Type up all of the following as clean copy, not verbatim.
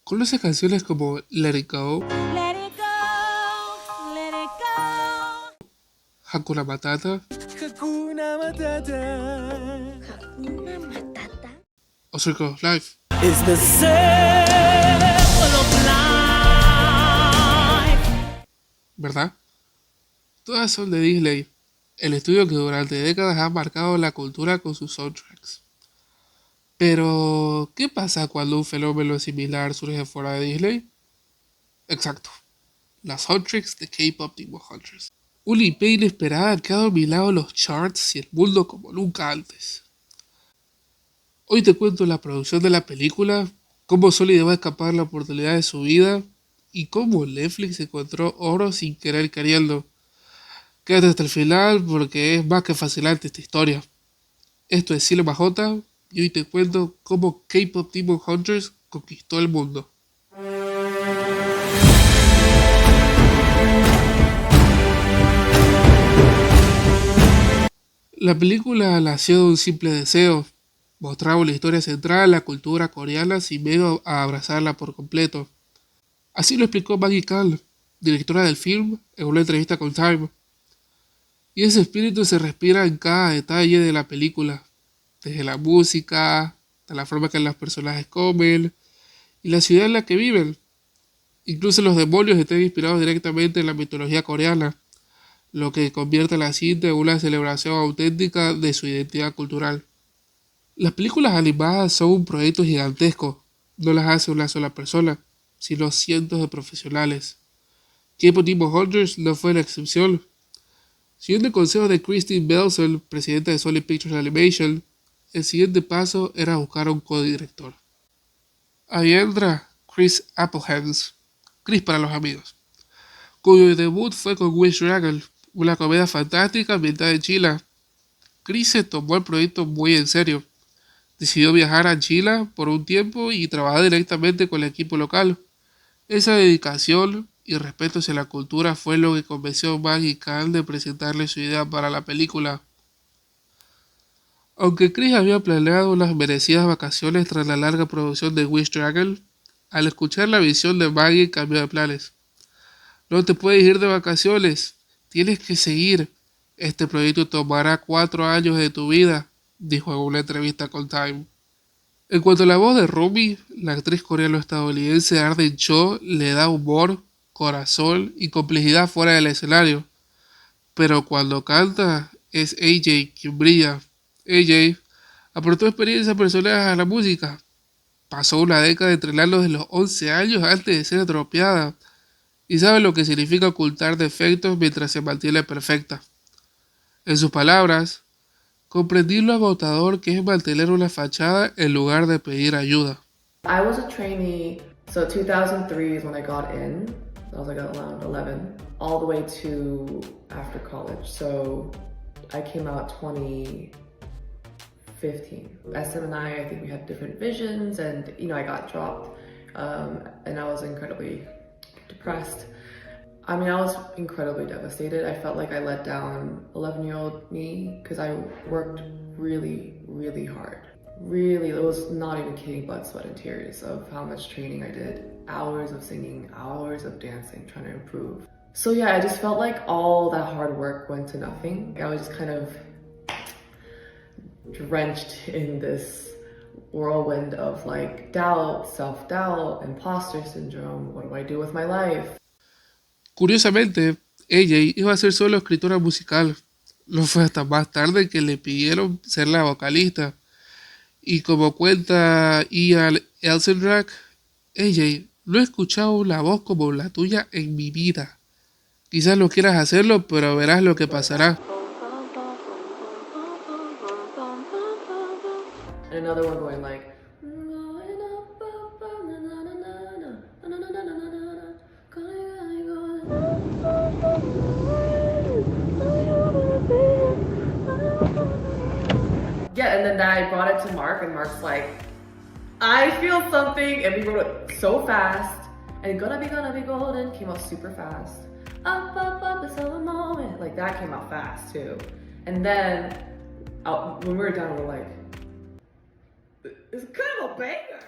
Conoce canciones como Let It Go, Let it go, let it go. Hakuna Matata Hakuna Matata Hakuna Matata. o Circle of Life, is the circle of life. ¿verdad? Todas son de Disney, el estudio que durante décadas ha marcado la cultura con sus soundtracks. Pero, ¿qué pasa cuando un fenómeno similar surge fuera de Disney? Exacto, las soundtracks de K-Pop Demon Hunters. Una IP inesperada que ha dominado los charts y el mundo como nunca antes. Hoy te cuento la producción de la película, cómo Solid va a escapar la oportunidad de su vida y cómo Netflix encontró oro sin querer queriendo. Quédate hasta el final porque es más que fascinante esta historia. Esto es Cinema J y hoy te cuento cómo K-Pop Demon Hunters conquistó el mundo. La película nació de un simple deseo, mostrar una historia central en la cultura coreana sin miedo a abrazarla por completo. Así lo explicó Maggie Kall, directora del film, en una entrevista con Time. Y ese espíritu se respira en cada detalle de la película, desde la música, hasta la forma que los personajes comen y la ciudad en la que viven. Incluso los demonios están inspirados directamente en la mitología coreana, lo que convierte a la cinta en una celebración auténtica de su identidad cultural. Las películas animadas son un proyecto gigantesco, no las hace una sola persona, sino cientos de profesionales. K-Pop Demon Hunters no fue la excepción. Siguiendo el consejo de Christine Belson, presidenta de Sony Pictures Animation, el siguiente paso era buscar a un codirector. Ahí entra Chris Applehans, Chris para los amigos, cuyo debut fue con Wish Dragon, una comedia fantástica ambientada en Chile. Chris se tomó el proyecto muy en serio. Decidió viajar a Chile por un tiempo y trabajar directamente con el equipo local. Esa dedicación y respeto hacia la cultura fue lo que convenció a Maggie Kall de presentarle su idea para la película. Aunque Chris había planeado unas merecidas vacaciones tras la larga producción de Wish Dragon, al escuchar la visión de Maggie cambió de planes. No te puedes ir de vacaciones, tienes que seguir. Este proyecto tomará 4 años de tu vida, dijo en una entrevista con Time. En cuanto a la voz de Rumi, la actriz coreano-estadounidense Arden Cho le da humor, corazón y complejidad fuera del escenario. Pero cuando canta, es AJ quien brilla. AJ aportó experiencia personal a la música. Pasó una década entrenando desde los 11 años antes de ser atropiada y sabe lo que significa ocultar defectos mientras se mantiene perfecta. En sus palabras, comprendí lo agotador que es mantener una fachada en lugar de pedir ayuda. I was a trainee, so 2003 is when I got in. I was like around 11, all the way to after college. So I came out 2015. SM and I think we had different visions, and I got dropped, and I was incredibly depressed. I mean, I was incredibly devastated. I felt like I let down 11-year-old me because I worked really, really hard. Really, it was not even kidding, blood, sweat, and tears of how much training I did. Hours of singing, hours of dancing, trying to improve. So yeah, I just felt like all that hard work went to nothing. I was just kind of drenched in this whirlwind of like doubt, self-doubt, imposter syndrome. What do I do with my life? Curiosamente, ella iba a ser solo escritora musical. No fue hasta más tarde que le pidieron ser la vocalista. Y como cuenta Ian Elsendrack, ella no he escuchado una voz como la tuya en mi vida. Quizás no quieras hacerlo, pero verás lo que pasará. And another one going like, yeah, and then I brought it to Mark, and Mark's like, I feel something, and we wrote it so fast, and gonna be golden came out super fast. Up, it's all a moment. Like that came out fast too. And then when we were done, we're like, it's kind of a banger.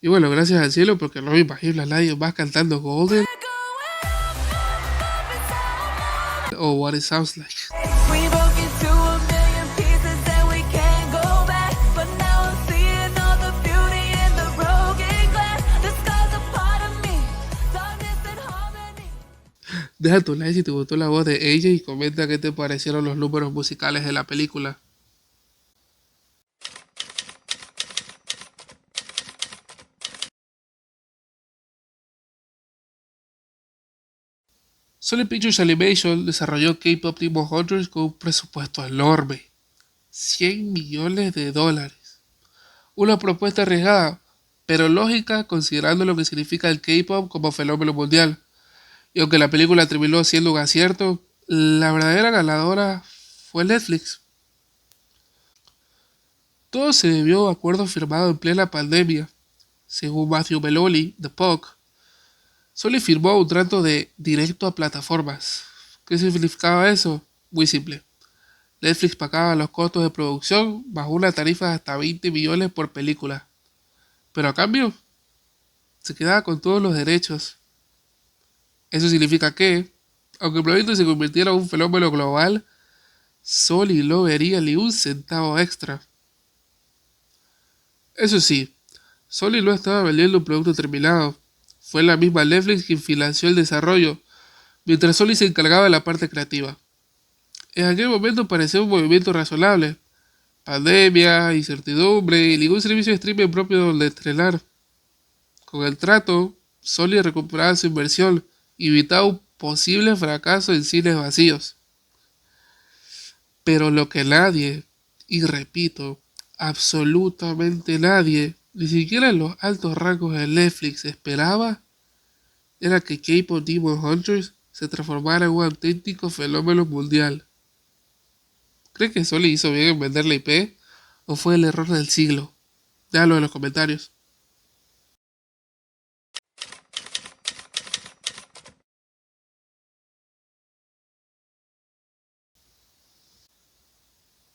Y bueno, gracias al cielo porque no me imagino a nadie más cantando Golden o What It Sounds Like. We broke into a million pieces and we can't go back. But now I'm seeing all the beauty in the broken glass. The sky's a part of me, darkness and harmony. Deja tu like si te gustó la voz de ella y comenta qué te parecieron los números musicales de la película. Sony Pictures Animation desarrolló K-Pop Demon Hunters con un presupuesto enorme, $100 millones. Una propuesta arriesgada, pero lógica considerando lo que significa el K-Pop como fenómeno mundial. Y aunque la película terminó siendo un acierto, la verdadera ganadora fue Netflix. Todo se debió a acuerdos firmados en plena pandemia. Según Matthew Melloni, de POC, Sony firmó un trato de directo a plataformas. ¿Qué significaba eso? Muy simple. Netflix pagaba los costos de producción bajo una tarifa de hasta 20 millones por película. Pero a cambio, se quedaba con todos los derechos. Eso significa que, aunque el proyecto se convirtiera en un fenómeno global, Sony no vería ni un centavo extra. Eso sí, Sony no estaba vendiendo un producto terminado. Fue la misma Netflix quien financió el desarrollo, mientras Sony se encargaba de la parte creativa. En aquel momento parecía un movimiento razonable. Pandemia, incertidumbre y ningún servicio de streaming propio donde estrenar. Con el trato, Sony recuperaba su inversión y evitaba un posible fracaso en cines vacíos. Pero lo que nadie, y repito, absolutamente nadie, ni siquiera en los altos rangos de Netflix esperaba, era que K-Pop Demon Hunters se transformara en un auténtico fenómeno mundial. ¿Cree que Sony hizo bien en vender la IP o fue el error del siglo? Déjalo en los comentarios.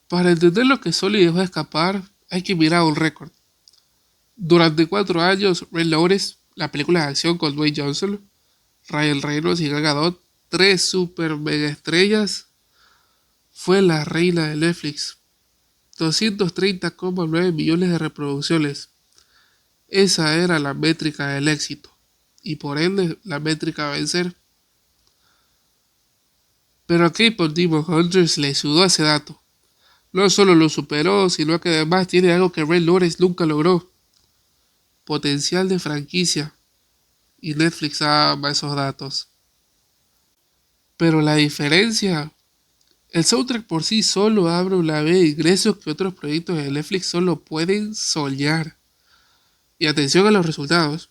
Para entender lo que Sony dejó escapar, hay que mirar un récord. Durante 4 años, Red Notice, la película de acción con Dwayne Johnson, Ryan Reynolds y Gal Gadot, 3 super mega estrellas, fue la reina de Netflix. 230,9 millones de reproducciones. Esa era la métrica del éxito, y por ende la métrica a vencer. Pero a K-Pop Demon Hunters le sudó ese dato. No solo lo superó, sino que además tiene algo que Red Notice nunca logró: potencial de franquicia, y Netflix ama esos datos. Pero la diferencia, el soundtrack por sí solo abre una vez de ingresos que otros proyectos de Netflix solo pueden soñar. Y atención a los resultados: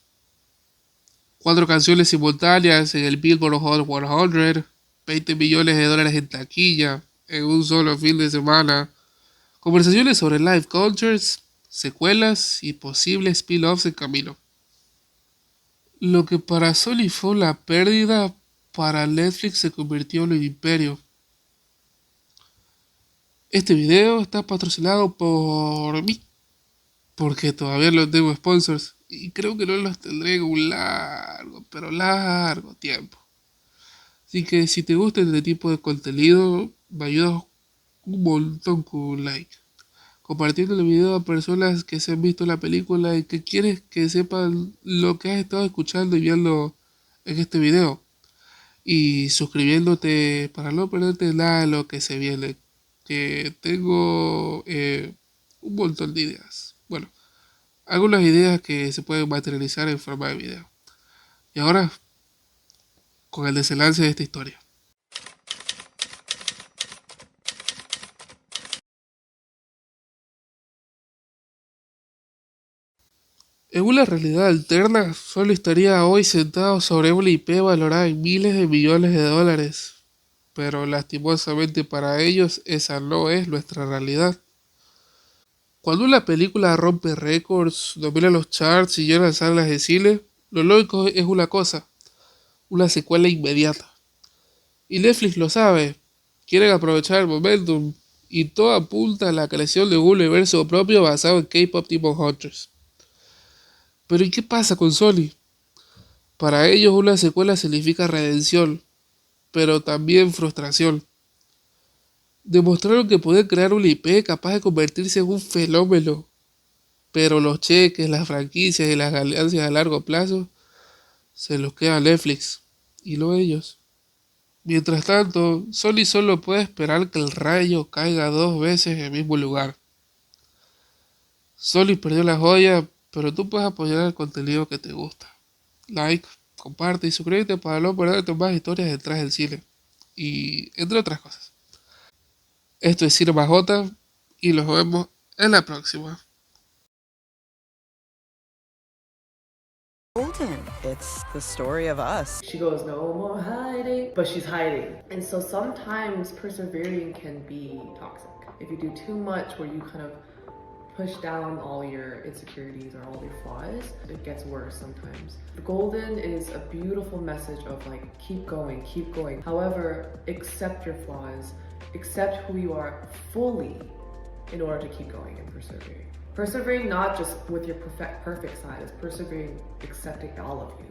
4 canciones simultáneas en el Billboard Hot 100, $20 millones en taquilla en un solo fin de semana, conversaciones sobre live concerts, secuelas y posibles spin-offs en camino. Lo que para Sony fue una pérdida, para Netflix se convirtió en un imperio. Este video está patrocinado por mí, porque todavía no tengo sponsors y creo que no los tendré en un largo tiempo. Así que si te gusta este tipo de contenido, me ayudas un montón con un like, compartiendo el video a personas que se han visto la película y que quieres que sepan lo que has estado escuchando y viendo en este video, y suscribiéndote para no perderte nada de lo que se viene, que tengo un montón de ideas. Bueno, algunas ideas que se pueden materializar en forma de video. Y ahora, con el desenlace de esta historia. En una realidad alterna, solo estaría hoy sentado sobre una IP valorada en miles de millones de dólares. Pero lastimosamente para ellos, esa no es nuestra realidad. Cuando una película rompe récords, domina los charts y llena salas de cine, lo lógico es una cosa: una secuela inmediata. Y Netflix lo sabe, quieren aprovechar el momentum, y todo apunta a la creación de un universo propio basado en K-Pop Demon Hunters. Pero ¿y qué pasa con Soli? Para ellos una secuela significa redención, pero también frustración. Demostraron que pueden crear una IP capaz de convertirse en un fenómeno, pero los cheques, las franquicias y las ganancias a largo plazo se los queda Netflix, y no ellos. Mientras tanto, Sony solo puede esperar que el rayo caiga 2 veces en el mismo lugar. Sony perdió la joya, pero tú puedes apoyar el contenido que te gusta. Like, comparte y suscríbete para no perderte más historias detrás del cine. Y entre otras cosas. Esto es Cinema J y nos vemos en la próxima. Golden. It's the story of us. She goes, no more hiding, but she's hiding. And so sometimes persevering can be toxic. If you do too much where you kind of push down all your insecurities or all your flaws, it gets worse sometimes. Golden is a beautiful message of like, keep going, keep going. However, accept your flaws, accept who you are fully in order to keep going and persevering. Persevering not just with your perfect side, it's persevering accepting all of you.